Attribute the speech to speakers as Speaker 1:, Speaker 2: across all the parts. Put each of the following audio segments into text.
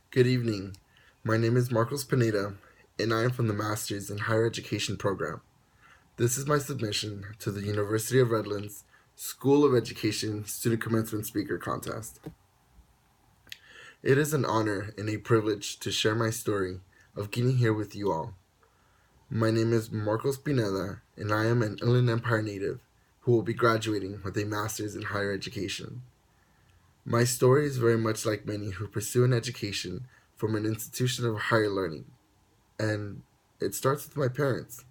Speaker 1: Good evening. My name is Marcos Pineda, and I am from the Masters in Higher Education program. This is my submission to the University of Redlands School of Education Student Commencement Speaker Contest. It is an honor and a privilege to share my story of getting here with you all. My name is Marcos Pineda, and I am an Inland Empire native who will be graduating with a Masters in Higher Education. My story is very much like many who pursue an education from an institution of higher learning, and it starts with my parents.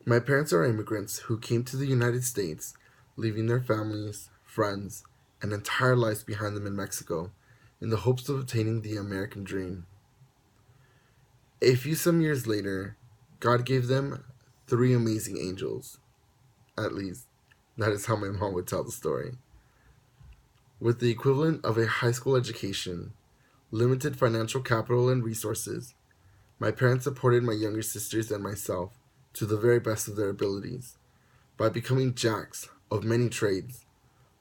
Speaker 1: My parents are immigrants who came to the United States, leaving their families, friends, and entire lives behind them in Mexico in the hopes of obtaining the American dream. A few some years later, God gave them three amazing angels. At least, that is how my mom would tell the story. With the equivalent of a high school education, limited financial capital and resources, my parents supported my younger sisters and myself to the very best of their abilities by becoming jacks of many trades,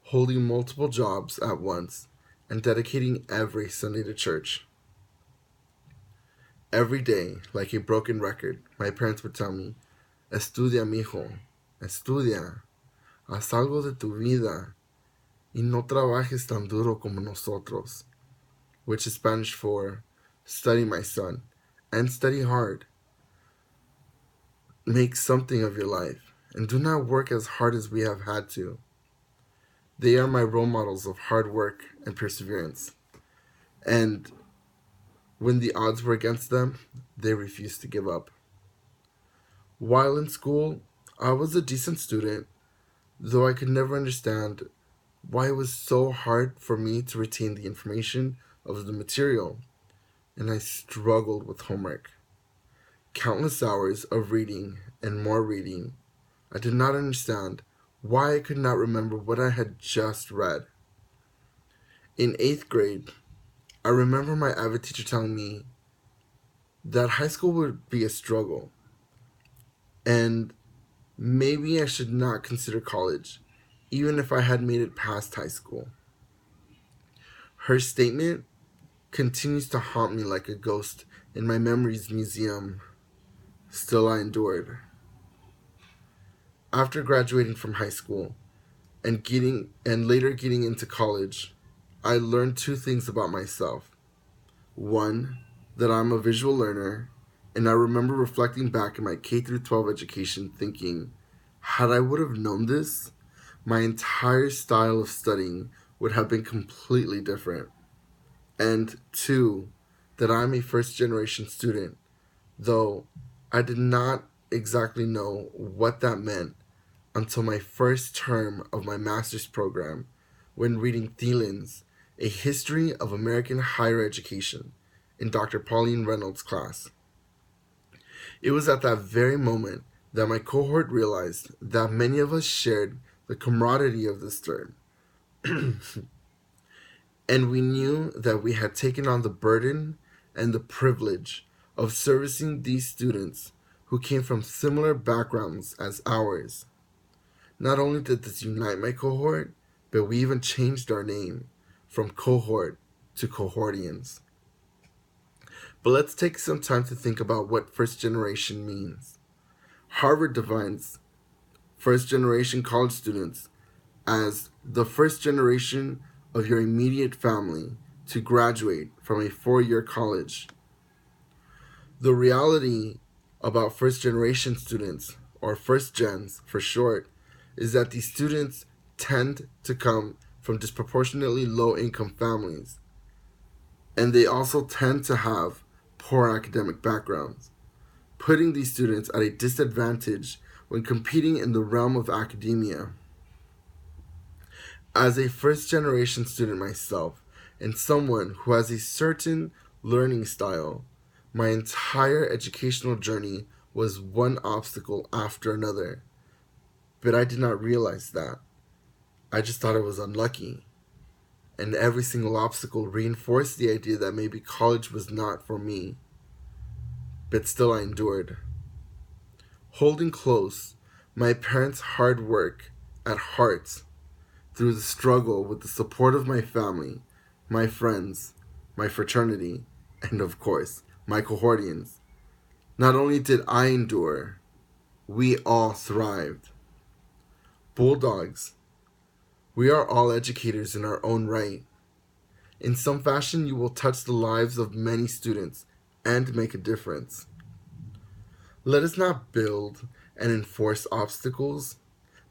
Speaker 1: holding multiple jobs at once, and dedicating every Sunday to church. Every day, like a broken record, my parents would tell me, Estudia, mijo, estudia, haz algo de tu vida, y no trabajes tan duro como nosotros, which is Spanish for, study, my son, and study hard. Make something of your life, and do not work as hard as we have had to. They are my role models of hard work and perseverance. And when the odds were against them, they refused to give up. While in school, I was a decent student, though I could never understand why it was so hard for me to retain the information of the material, and I struggled with homework. Countless hours of reading and more reading. I did not understand why I could not remember what I had just read. In 8th grade, I remember my avid teacher telling me that high school would be a struggle and maybe I should not consider college, even if I had made it past high school. Her statement continues to haunt me like a ghost in my memories museum. Still, I endured. After graduating from high school and later getting into college, I learned two things about myself. One, that I'm a visual learner, and I remember reflecting back in my K through 12 education thinking, had I would have known this, my entire style of studying would have been completely different. And two, that I'm a first generation student, though I did not exactly know what that meant until my first term of my master's program when reading Thielen's A History of American Higher Education in Dr. Pauline Reynolds' class. It was at that very moment that my cohort realized that many of us shared the camaraderie of this term, and we knew that we had taken on the burden and the privilege of servicing these students who came from similar backgrounds as ours. Not only did this unite my cohort, but we even changed our name from cohort to cohortians. But let's take some time to think about what first generation means. Harvard defines first generation college students as the first generation of your immediate family to graduate from a 4-year college. The reality about first generation students, or first gens for short, is that these students tend to come from disproportionately low income families, and they also tend to have poor academic backgrounds, putting these students at a disadvantage when competing in the realm of academia. As a first generation student myself, and someone who has a certain learning style, my entire educational journey was one obstacle after another. But I did not realize that. I just thought I was unlucky. And every single obstacle reinforced the idea that maybe college was not for me. But still, I endured. Holding close my parents' hard work at heart through the struggle with the support of my family, my friends, my fraternity, and of course, my cohortians. Not only did I endure, we all thrived. Bulldogs, we are all educators in our own right. In some fashion, you will touch the lives of many students and make a difference. Let us not build and enforce obstacles,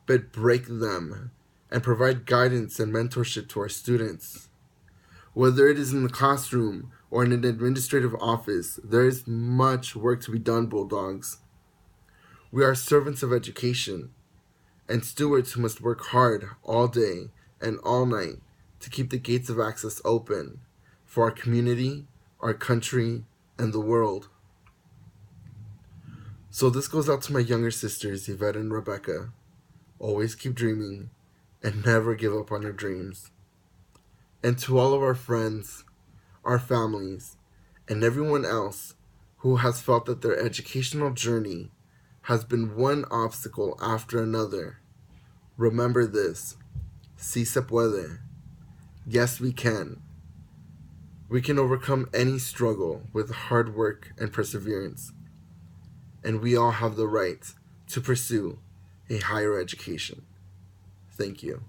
Speaker 1: but break them and provide guidance and mentorship to our students. Whether it is in the classroom or in an administrative office, there is much work to be done, Bulldogs. We are servants of education and stewards who must work hard all day and all night to keep the gates of access open for our community, our country, and the world. So this goes out to my younger sisters, Yvette and Rebecca. Always keep dreaming and never give up on your dreams. And to all of our friends, our families, and everyone else who has felt that their educational journey has been one obstacle after another, remember this: si se puede. Yes, we can. We can overcome any struggle with hard work and perseverance. And we all have the right to pursue a higher education. Thank you.